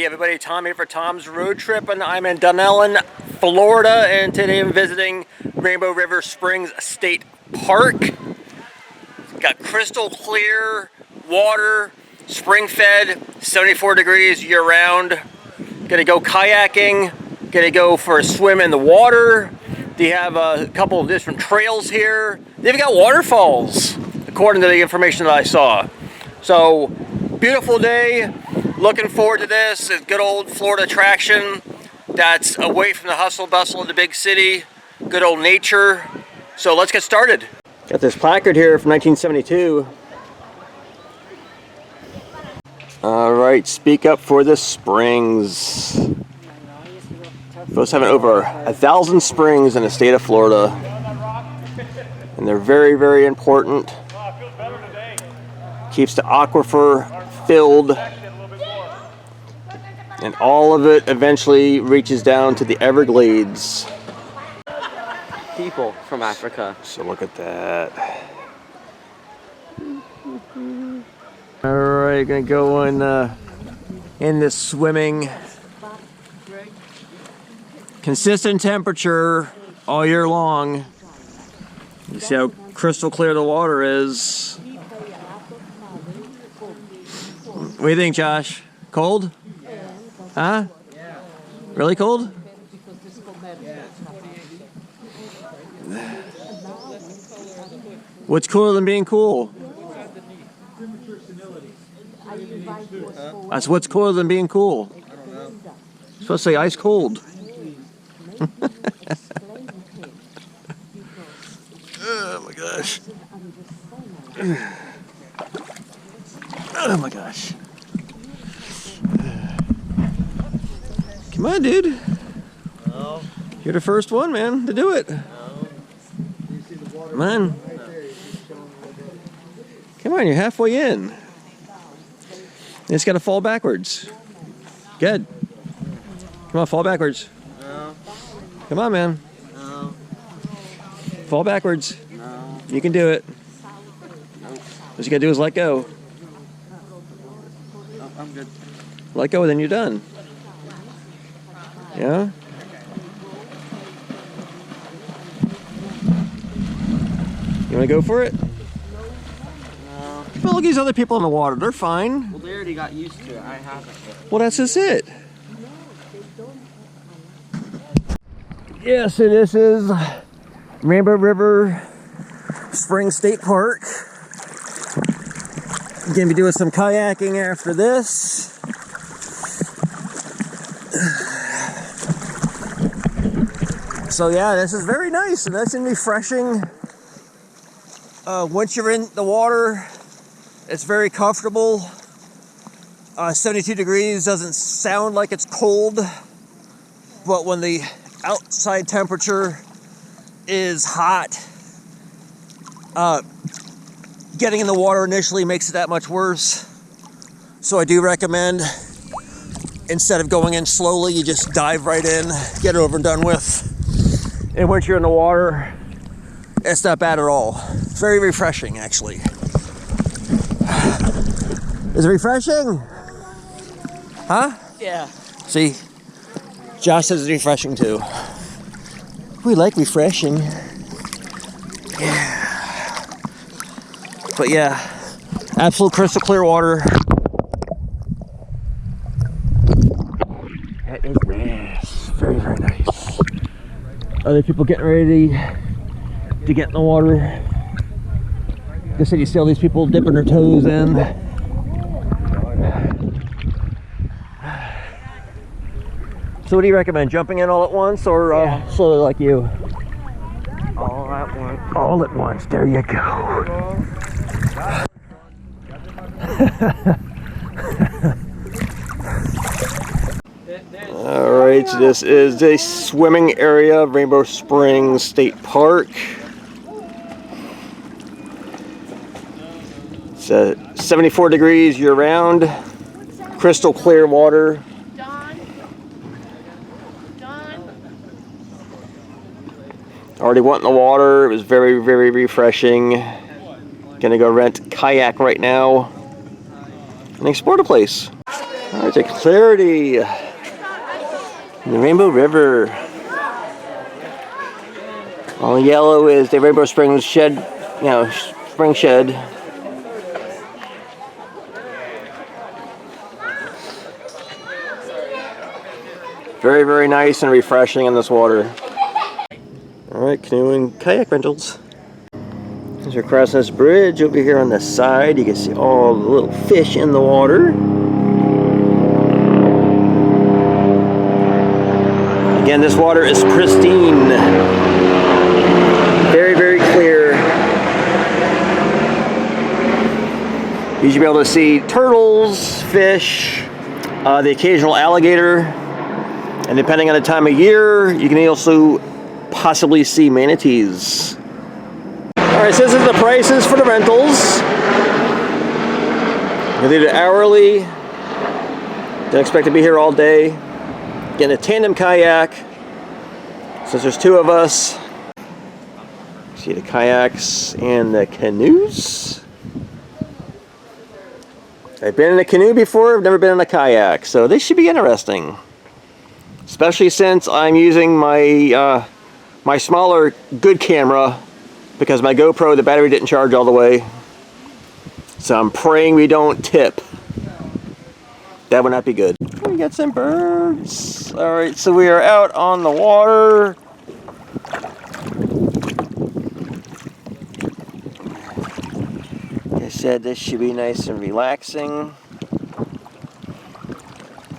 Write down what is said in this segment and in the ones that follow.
Hey everybody, Tom here for Tom's Road Trip, and I'm in Dunnellon, Florida, and today I'm visiting Rainbow River Springs State Park. It's got crystal clear water, spring fed, 74 degrees year round. Gonna go kayaking, gonna go for a swim in the water. They have a couple of different trails here. They've got waterfalls, according to the information that I saw. So, beautiful day. Looking forward to this. It's a good old Florida attraction that's away from the hustle bustle of the big city. Good old nature. So let's get started. Got this placard here from 1972. Alright, speak up for the springs. Folks having over 1,000 springs in the state of Florida. And they're very, very important. Keeps the aquifer filled. And all of it eventually reaches down to the Everglades. People from Africa. So look at that. Alright, gonna go in this swimming. Consistent temperature all year long. You see how crystal clear the water is. What do you think, Josh? Cold? Huh? Yeah. Really cold? What's cooler than being cool? That's what's cooler than being cool. I don't know. You're supposed to say ice cold. Oh my gosh. Oh my gosh. Come on, dude. No. You're the first one, man, to do it. No. Come on. Come on, you're halfway in. You just gotta fall backwards. Good. Come on, fall backwards. No. Come on, man. No. Fall backwards. No. You can do it. Nope. What you gotta do is let go. No, I'm good. Let go, then you're done. Yeah? You wanna go for it? No. Well, look at these other people in the water. They're fine. Well, they already got used to it. I haven't. Well, that's just it. Yeah, so this is Rainbow River Springs State Park. Gonna be doing some kayaking after this. So yeah, this is very nice and nice and refreshing. Once you're in the water, it's very comfortable. 72 degrees doesn't sound like it's cold, but when the outside temperature is hot, getting in the water initially makes it that much worse. So I do recommend, instead of going in slowly, you just dive right in, get it over and done with. And once you're in the water, it's not bad at all. It's very refreshing, actually. Is it refreshing? Huh? Yeah. See, Josh says it's refreshing too. We like refreshing. Yeah. But yeah, absolute crystal clear water. That is nice. Very, very nice. Other people getting ready to get in the water. Like I said, you see all these people dipping their toes in. So what do you recommend? Jumping in all at once or slowly like you? All at once. All at once. There you go. Alright, so this is the swimming area of Rainbow Springs State Park. It's 74 degrees year round, crystal clear water. Already went in the water. It was very, very refreshing. Gonna go rent a kayak right now and explore the place. There's the clarity in the Rainbow River. All yellow is the Rainbow Springs shed, you know, spring shed. Very, very nice and refreshing in this water. Alright, canoe and kayak rentals. As you're crossing this bridge over here on the side, you can see all the little fish in the water. Again, this water is pristine. Very, very clear. You should be able to see turtles, fish, the occasional alligator, and depending on the time of year, you can also possibly see manatees. Alright, so this is the prices for the rentals. You do it hourly. Don't expect to be here all day. Getting a tandem kayak. Since there's two of us. See the kayaks and the canoes. I've been in a canoe before, I've never been in a kayak, so this should be interesting. Especially since I'm using my my smaller good camera because my GoPro, the battery didn't charge all the way. So I'm praying we don't tip. That would not be good. We got some birds. Alright, so we are out on the water. Like I said, this should be nice and relaxing.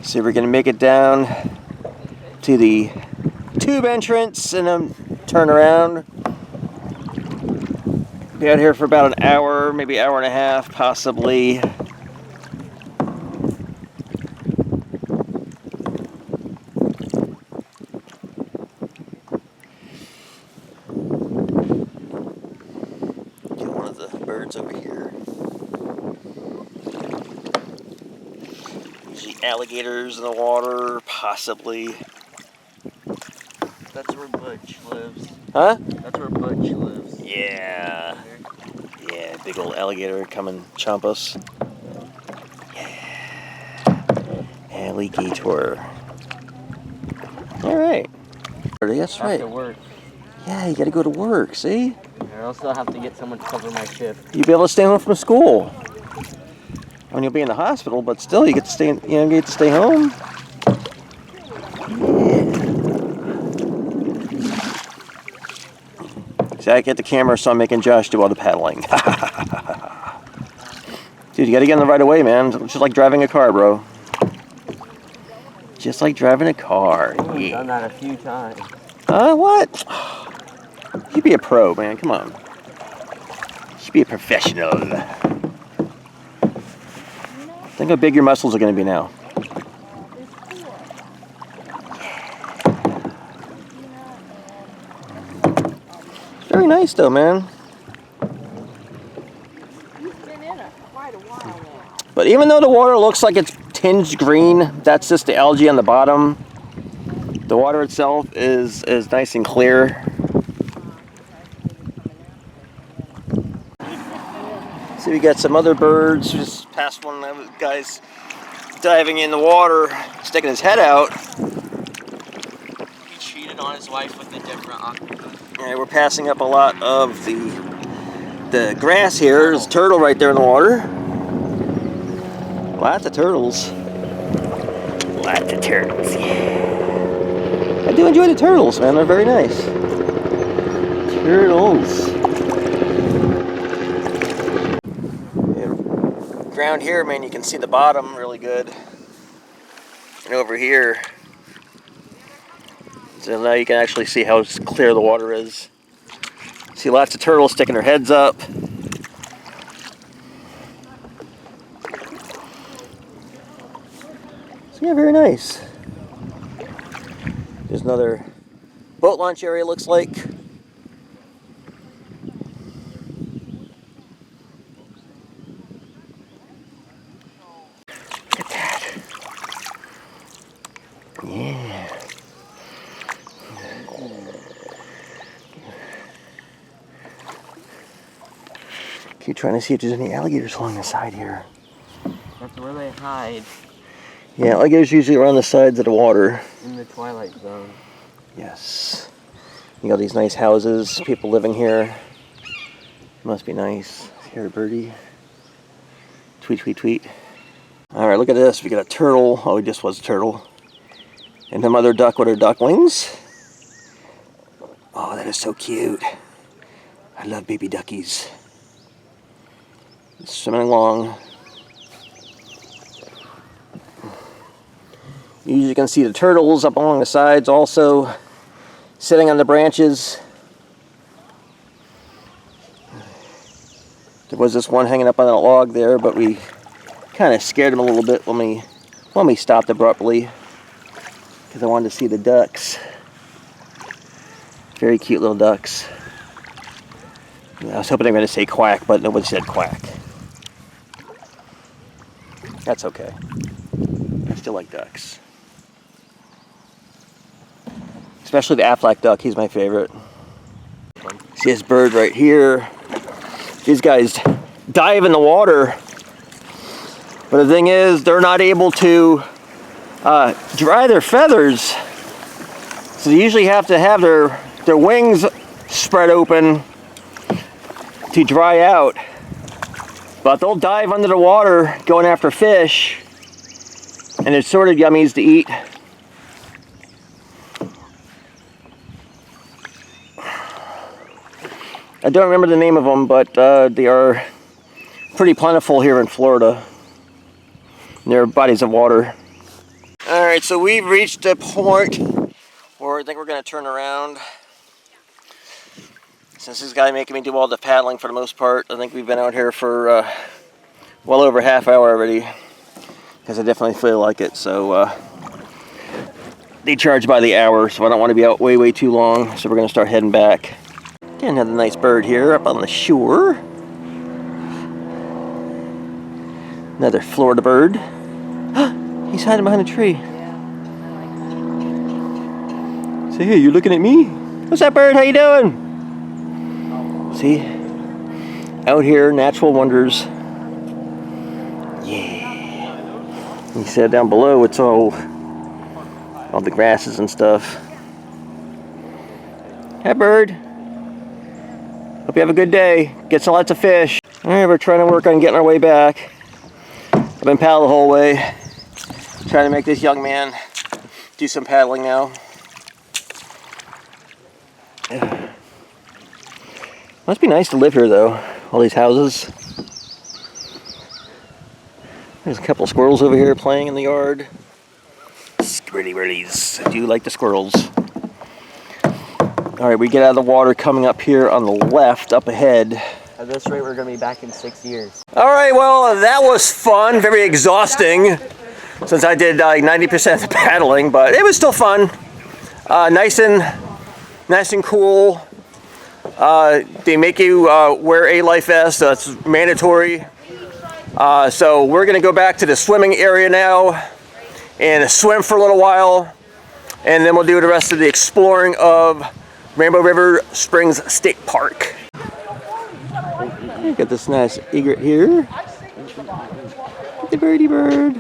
So we're going to make it down to the tube entrance and then turn around. Be out here for about an hour, maybe hour and a half, possibly. Get one of the birds over here. Usually alligators in the water, possibly. That's where Butch lives. Huh? That's where Butch lives. Yeah. Yeah, big old alligator come and chomp us. Yeah. Alligator. Alright. That's right. After work. Yeah, you gotta go to work, see? I also have to get someone to cover my shift. You'll be able to stay home from school. I mean, you'll be in the hospital, but still, you get to stay. You get to stay home. See, I get the camera, so I'm making Josh do all the paddling. Dude, you gotta get in the right of way, man. It's just like driving a car, bro. Just like driving a car. I've done that a few times. What? You be a pro, man. Come on. You should be a professional. Think how big your muscles are going to be now. It's very nice, though, man. But even though the water looks like it's tinged green, that's just the algae on the bottom. The water itself is nice and clear. See, we got some other birds. Just past one of the guys diving in the water, sticking his head out. He cheated on his wife with a different octopus. And we're passing up a lot of the grass here. There's a turtle right there in the water. Lots of turtles. Lots of turtles, yeah. I do enjoy the turtles, man. They're very nice. Turtles. Yeah, ground here, man, you can see the bottom really good. And over here, so now you can actually see how clear the water is. See lots of turtles sticking their heads up. So yeah, very nice. There's another boat launch area, looks like. Look at that. Yeah. Keep trying to see if there's any alligators along the side here. That's where they hide. Yeah, alligators usually around the sides of the water. In the twilight zone. Yes. You got these nice houses, people living here. Must be nice. Here, birdie. Tweet, tweet, tweet. Alright, look at this. We got a turtle. Oh, it just was a turtle. And the mother duck with her ducklings. Oh, that is so cute. I love baby duckies. Swimming along. You can see the turtles up along the sides also, sitting on the branches. There was this one hanging up on that log there, but we kind of scared him a little bit when we stopped abruptly because I wanted to see the ducks. Very cute little ducks. I was hoping they were going to say quack, but nobody said quack. That's okay. I still like ducks. Especially the Aflac duck, he's my favorite. See this bird right here? These guys dive in the water, but the thing is, they're not able to dry their feathers. So they usually have to have their wings spread open to dry out. But they'll dive under the water going after fish, and it's sort of yummies to eat. I don't remember the name of them, but they are pretty plentiful here in Florida. They're bodies of water. Alright, so we've reached a point where I think we're going to turn around. Since this guy making me do all the paddling for the most part, I think we've been out here for well over a half hour already. Because I definitely feel like it, so they charge by the hour, so I don't want to be out way too long, so we're going to start heading back. Got another nice bird here up on the shore. Another Florida bird. He's hiding behind a tree. Say, hey, you looking at me? What's up, bird? How you doing? See? Out here, natural wonders. Yeah. You see down below, it's all the grasses and stuff. Hey, bird. Hope you have a good day. Get some lots of fish. Alright, we're trying to work on getting our way back. I've been paddling the whole way. Trying to make this young man do some paddling now. Must be nice to live here though. All these houses. There's a couple of squirrels over here playing in the yard. Squirrelies. I do like the squirrels. Alright, we get out of the water coming up here on the left, up ahead. At this rate, we're going to be back in 6 years. Alright, well, that was fun. Very exhausting. Since I did like 90% of the paddling, but it was still fun. Nice and cool. They make you wear a life vest. That's mandatory. So we're going to go back to the swimming area now and swim for a little while. And then we'll do the rest of the exploring of Rainbow River Springs State Park. Got this nice egret here. The birdie bird.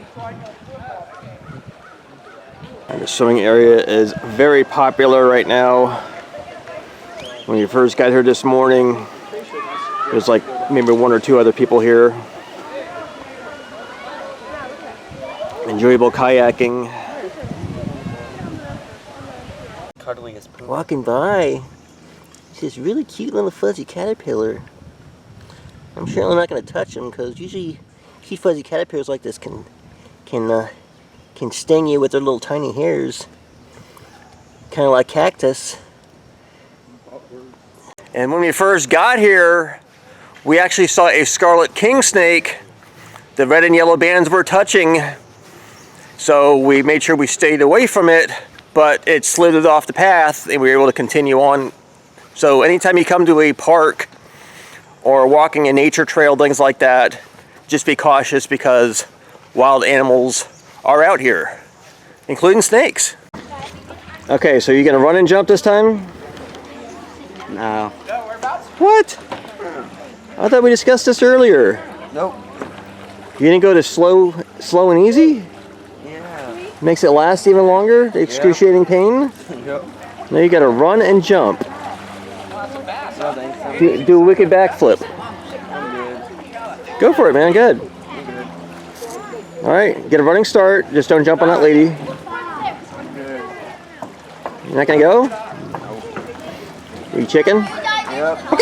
And the swimming area is very popular right now. When you first got here this morning, there's like maybe one or two other people here. Enjoyable kayaking. Cuddly as poop. Walking by, it's this really cute little fuzzy caterpillar. I'm certainly not going to touch him because usually cute fuzzy caterpillars like this can sting you with their little tiny hairs, kind of like cactus. And when we first got here, we actually saw a scarlet king snake. The red and yellow bands were touching, so we made sure we stayed away from it, but it slithered off the path and we were able to continue on. So anytime you come to a park or walking a nature trail, things like that, just be cautious because wild animals are out here, including snakes. Okay, so you're gonna run and jump this time? No. What? I thought we discussed this earlier. Nope. You didn't go to slow and easy? Yeah. Makes it last even longer, the excruciating pain. Yep. Now you gotta run and jump. No, thanks. Do a wicked backflip. I'm good. Go for it, man, good. I'm good. Alright, get a running start. Just don't jump on that lady. I'm good. You're not gonna go? Are you chicken? Yep.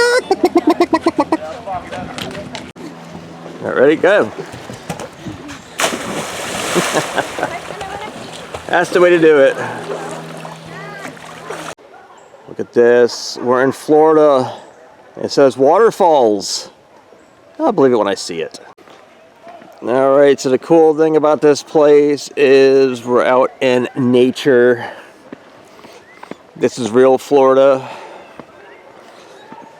Alright, ready? Go. That's the way to do it. Look at this. We're in Florida. It says waterfalls. I'll believe it when I see it. Alright, so the cool thing about this place is we're out in nature. This is real Florida.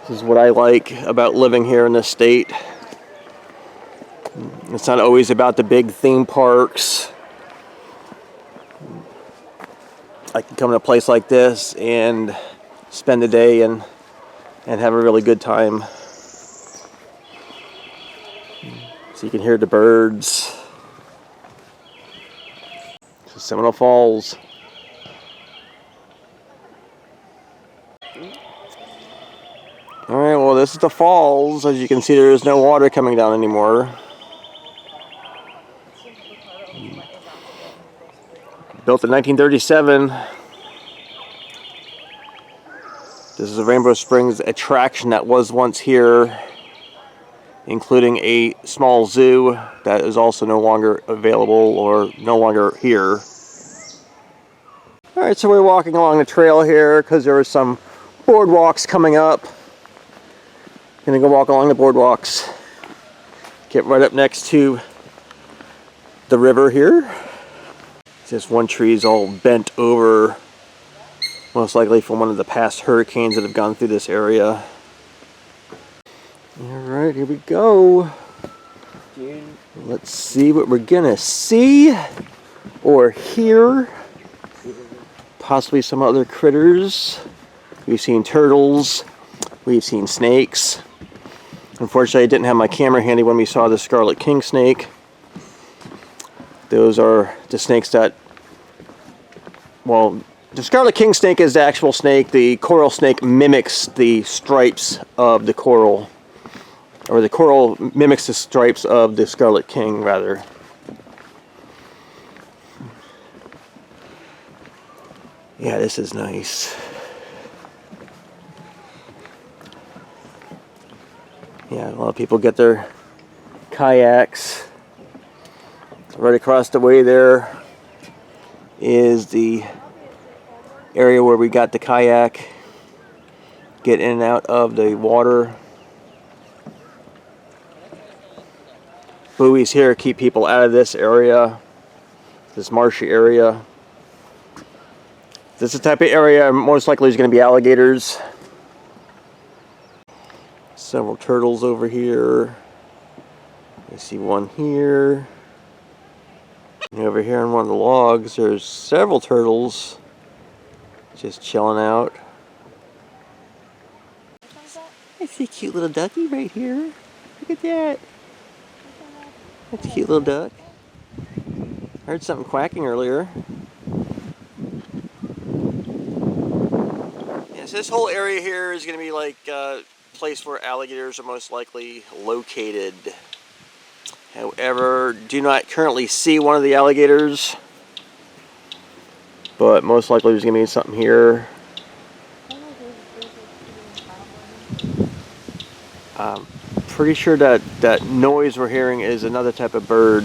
This is what I like about living here in this state. It's not always about the big theme parks. I can come to a place like this and spend the day and have a really good time. So you can hear the birds. This is Seminole Falls. Alright, well this is the falls. As you can see, there is no water coming down anymore. Built in 1937. This is a Rainbow Springs attraction that was once here, including a small zoo that is also no longer available or no longer here. Alright, so we're walking along the trail here because there are some boardwalks coming up. Gonna go walk along the boardwalks. Get right up next to the river here. This one tree is all bent over, most likely from one of the past hurricanes that have gone through this area. Alright, here we go. Let's see what we're gonna see or hear. Possibly some other critters. We've seen turtles. We've seen snakes. Unfortunately, I didn't have my camera handy when we saw the scarlet king snake. Those are the snakes that, well, the scarlet king snake is the actual snake. The coral snake mimics the stripes of the coral. Or the coral mimics the stripes of the scarlet king, rather. Yeah, this is nice. Yeah, a lot of people get their kayaks. Right across the way there is the area where we got the kayak. Get in and out of the water. Buoys here keep people out of this area, this marshy area. This is the type of area most likely is going to be alligators. Several turtles over here. I see one here. And over here on one of the logs, there's several turtles just chilling out. I see a cute little ducky right here. Look at that. That's a cute little duck. I heard something quacking earlier. Yes, this whole area here is going to be like a place where alligators are most likely located. However, do not currently see one of the alligators, but most likely there's going to be something here. Pretty sure that noise we're hearing is another type of bird.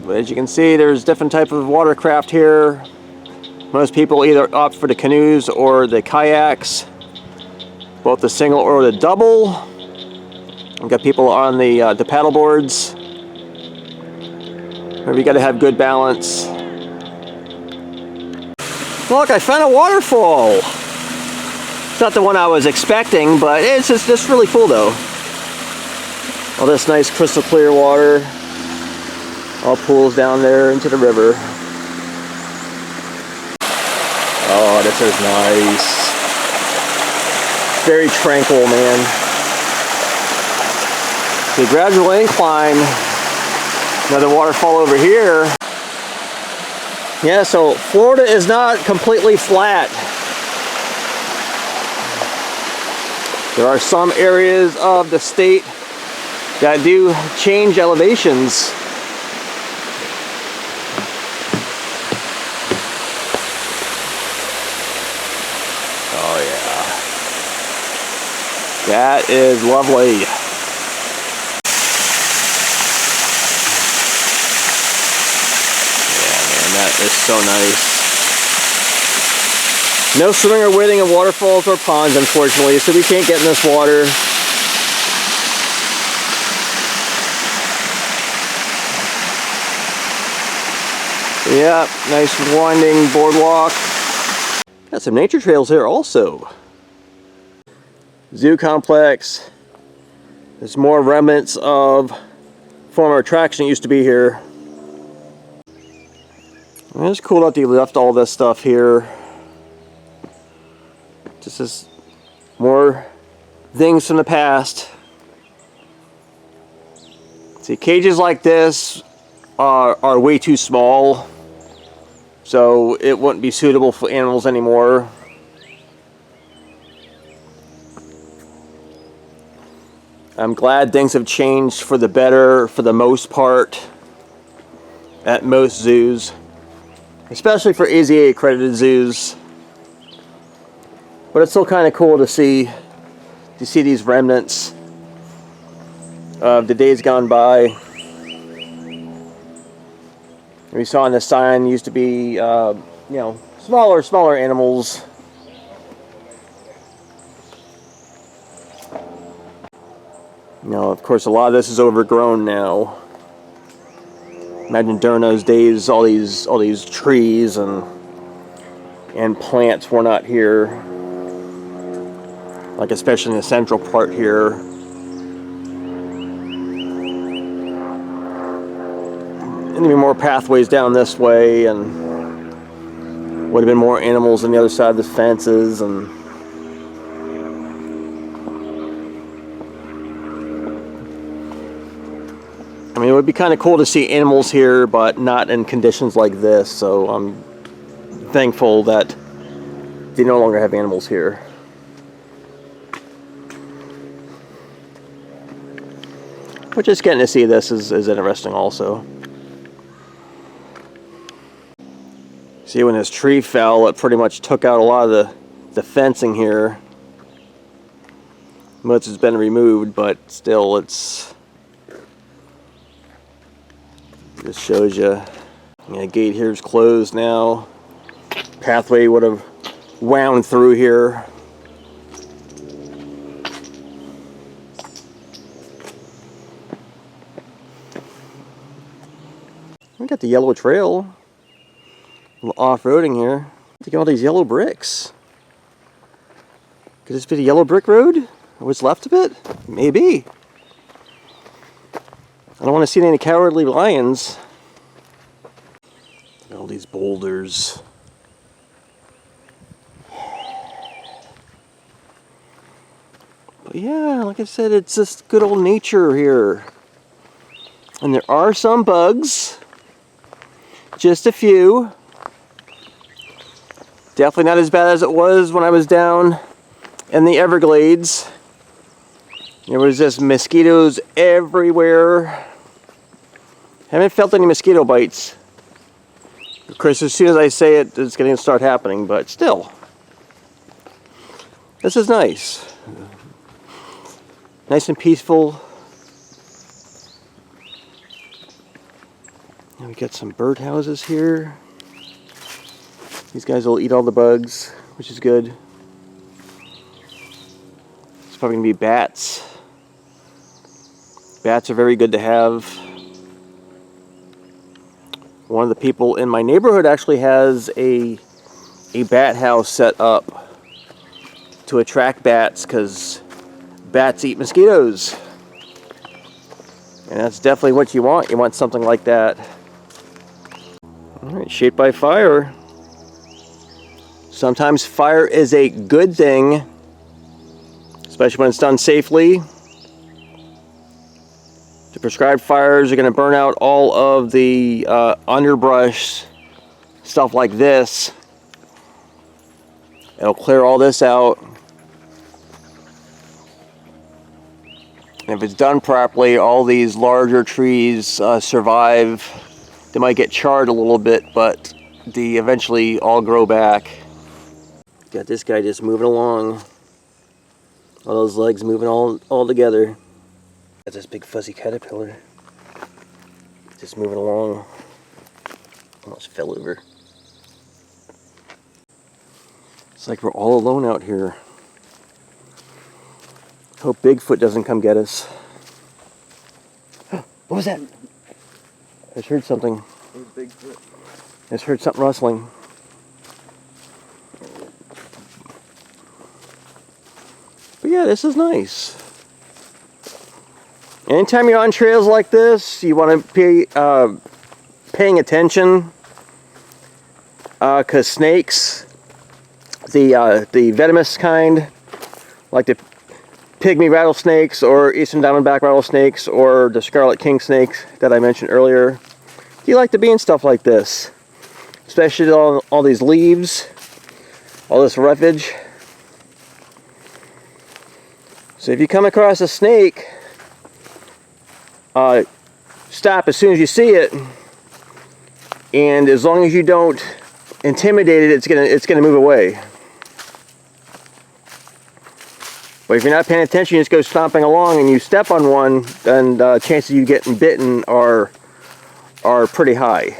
But as you can see, there's different type of watercraft here. Most people either opt for the canoes or the kayaks, both the single or the double. We've got people on the paddle boards. We got to have good balance. Look, I found a waterfall. It's not the one I was expecting, but it's just really cool though. All this nice crystal clear water all pools down there into the river. Oh, this is nice. Very tranquil, man. The gradual incline. Another waterfall over here. Yeah, so Florida is not completely flat. There are some areas of the state that do change elevations. Oh yeah. That is lovely. Yeah, man, that is so nice. No swimming or wading in waterfalls or ponds, unfortunately, so we can't get in this water. Yeah, nice winding boardwalk. Got some nature trails here also. Zoo complex. There's more remnants of former attraction that used to be here. And it's cool that they left all this stuff here. Just as more things from the past. See, cages like this are way too small, so it wouldn't be suitable for animals anymore. I'm glad things have changed for the better for the most part at most zoos, especially for AZA accredited zoos. But it's still kind of cool to see these remnants of the days gone by. We saw on the sign used to be, you know, smaller animals. You know, of course, a lot of this is overgrown now. Imagine during those days, all these trees and plants were not here. Like especially in the central part here. And there'd be more pathways down this way, and would have been more animals on the other side of the fences. And I mean, it would be kind of cool to see animals here, but not in conditions like this. So I'm thankful that they no longer have animals here. But just getting to see this is interesting also. See, when this tree fell, it pretty much took out a lot of the fencing here. Most has been removed, but still it's... Just shows you. Yeah, gate here is closed now. Pathway would have wound through here. We got the yellow trail. A little off-roading here. Look at all these yellow bricks. Could this be the yellow brick road? What's left of it? Maybe. I don't want to see any cowardly lions. Look at all these boulders. But yeah, like I said, it's just good old nature here. And there are some bugs. Just a few. Definitely not as bad as it was when I was down in the Everglades. There was just mosquitoes everywhere. Haven't felt any mosquito bites. Of course, as soon as I say it, it's going to start happening, but still. This is nice. Nice and peaceful. And we got some birdhouses here. These guys will eat all the bugs, which is good. It's probably going to be bats. Bats are very good to have. One of the people in my neighborhood actually has a bat house set up to attract bats, because bats eat mosquitoes. And that's definitely what you want. You want something like that. Alright, shaped by fire. Sometimes fire is a good thing, especially when it's done safely. The prescribed fires are going to burn out all of the underbrush, stuff like this. It'll clear all this out. And if it's done properly, all these larger trees survive. They might get charred a little bit, but they eventually all grow back. Got this guy just moving along. All those legs moving all together. Got this big fuzzy caterpillar. Just moving along. Almost fell over. It's like we're all alone out here. Hope Bigfoot doesn't come get us. What was that? I just heard something. It was Bigfoot. I just heard something rustling. But yeah, this is nice. Anytime you're on trails like this, you want to be paying attention, because snakes, the venomous kind, like the pygmy rattlesnakes or eastern diamondback rattlesnakes or the scarlet king snakes that I mentioned earlier, you like to be in stuff like this, especially all these leaves, all this roughage. So if you come across a snake, stop as soon as you see it, and as long as you don't intimidate it, it's gonna move away. But if you're not paying attention, you just go stomping along and you step on one, then the chances of you getting bitten are pretty high.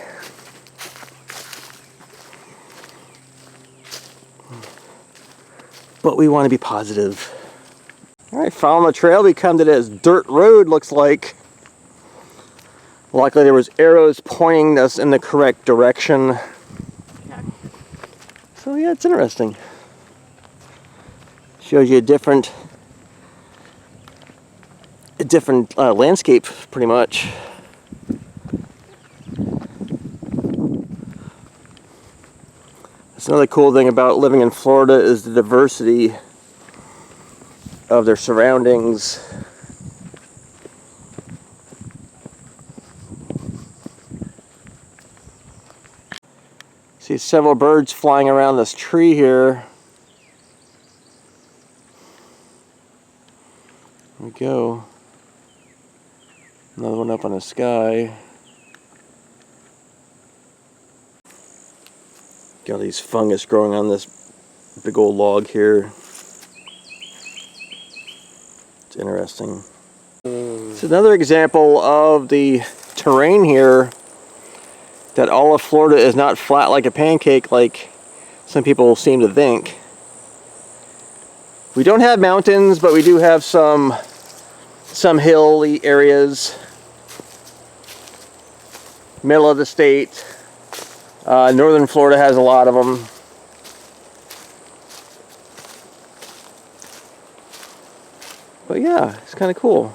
But we want to be positive. Alright, following the trail, we come to this dirt road, looks like. Luckily there was arrows pointing us in the correct direction. So yeah, it's interesting. Shows you a different landscape, pretty much. That's another cool thing about living in Florida, is the diversity of their surroundings. See several birds flying around this tree here. There we go. Another one up on the sky. Got all these fungus growing on this big old log here. It's interesting. It's another example of the terrain here, that all of Florida is not flat like a pancake like some people seem to think. We don't have mountains, but we do have some hilly areas. Middle of the state. Northern Florida has a lot of them. But yeah, it's kind of cool.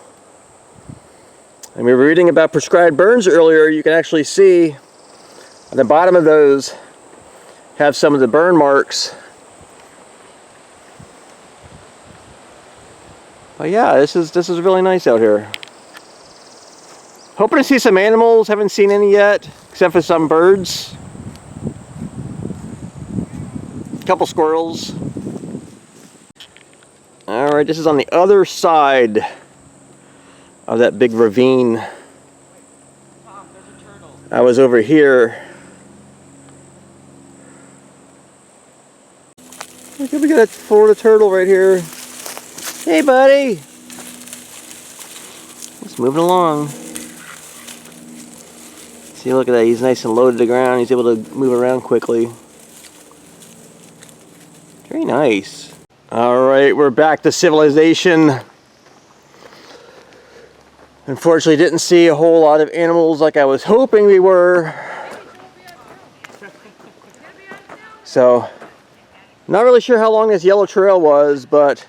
And we were reading about prescribed burns earlier. You can actually see at the bottom of those have some of the burn marks. But yeah, this is really nice out here. Hoping to see some animals. Haven't seen any yet, except for some birds. A couple squirrels. Alright, this is on the other side of that big ravine. Tom, there's a turtle. I was over here. Look, we got a Florida turtle right here. Hey, buddy. Just moving along. See, look at that. He's nice and low to the ground. He's able to move around quickly. Very nice. Alright, we're back to civilization. Unfortunately, didn't see a whole lot of animals like I was hoping we were. So, not really sure how long this yellow trail was, but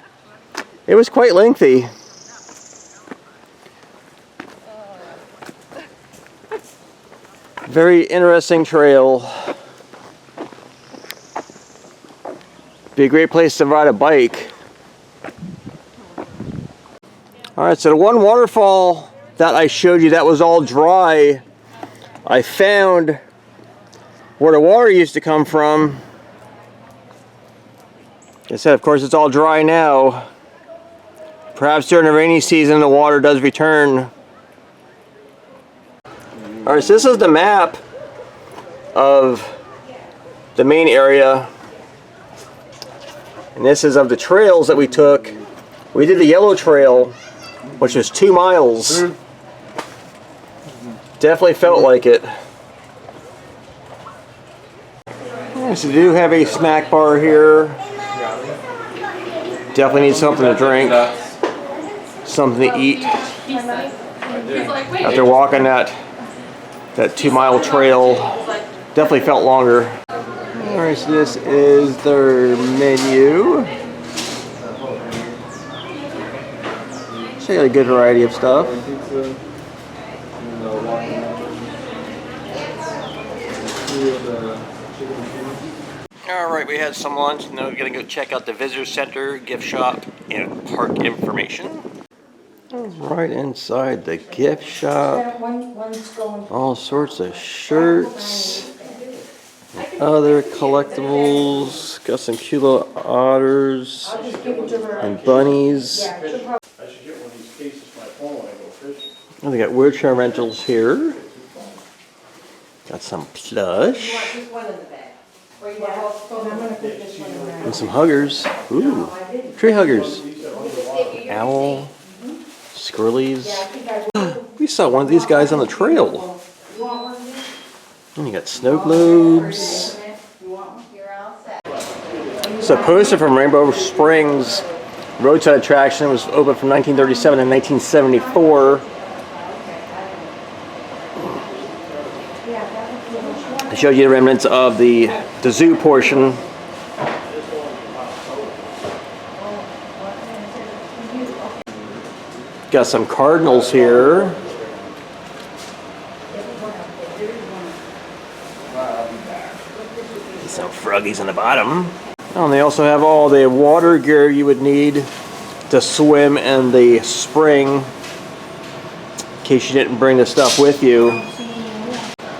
it was quite lengthy. Very interesting trail. Be a great place to ride a bike. Alright, so the one waterfall that I showed you that was all dry, I found where the water used to come from. Like I said, of course, it's all dry now. Perhaps during the rainy season, the water does return. Alright, so this is the map of the main area. And this is of the trails that we took. We did the yellow trail, which was 2 miles. Definitely felt like it. So we do have a snack bar here. Definitely need something to drink, something to eat. After walking that 2 mile trail, definitely felt longer. Alright, so this is their menu. So you got a good variety of stuff. Alright, we had some lunch. Now we're going to go check out the visitor center, gift shop, and park information. Right inside the gift shop, all sorts of shirts, and other collectibles. Got some cute little otters and bunnies. And they got wheelchair rentals here. Got some plush. And some huggers. Ooh, tree huggers. Owl. Squirrelies. We saw one of these guys on the trail. And you got snow globes. So posted from Rainbow Springs roadside attraction. It was open from 1937 and 1974. I showed you the remnants of the zoo portion. Got some cardinals here. Some froggies on the bottom. Oh, and they also have all the water gear you would need to swim in the spring, in case you didn't bring the stuff with you.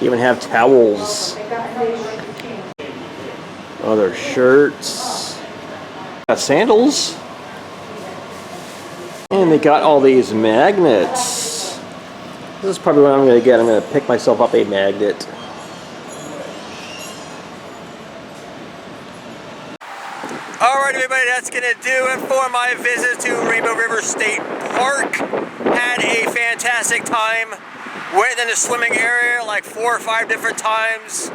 You even have towels. Other shirts. Got sandals. And they got all these magnets. This is probably what I'm going to get. I'm going to pick myself up a magnet. Alright everybody, that's going to do it for my visit to Rainbow River State Park. Had a fantastic time. Went in the swimming area like 4 or 5 different times.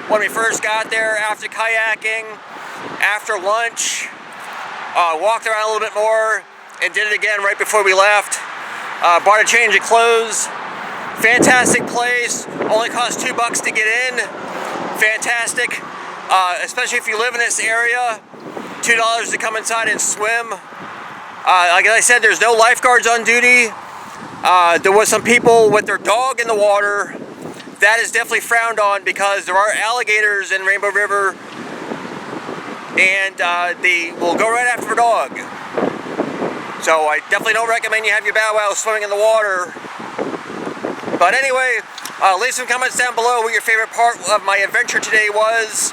When we first got there, after kayaking, after lunch, walked around a little bit more, and did it again right before we left. Bought a change of clothes. Fantastic place. Only cost $2 to get in. Fantastic. Especially if you live in this area. $2 to come inside and swim. Like I said, there's no lifeguards on duty. There was some people with their dog in the water. That is definitely frowned on because there are alligators in Rainbow River. And they will go right after a dog. So I definitely don't recommend you have your bow wow swimming in the water. But anyway, leave some comments down below what your favorite part of my adventure today was.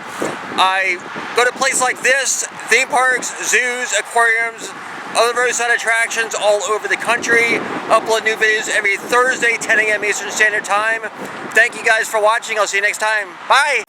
I go to places like this, theme parks, zoos, aquariums, other roadside attractions all over the country. Upload new videos every Thursday, 10 a.m. Eastern Standard Time. Thank you guys for watching. I'll see you next time. Bye!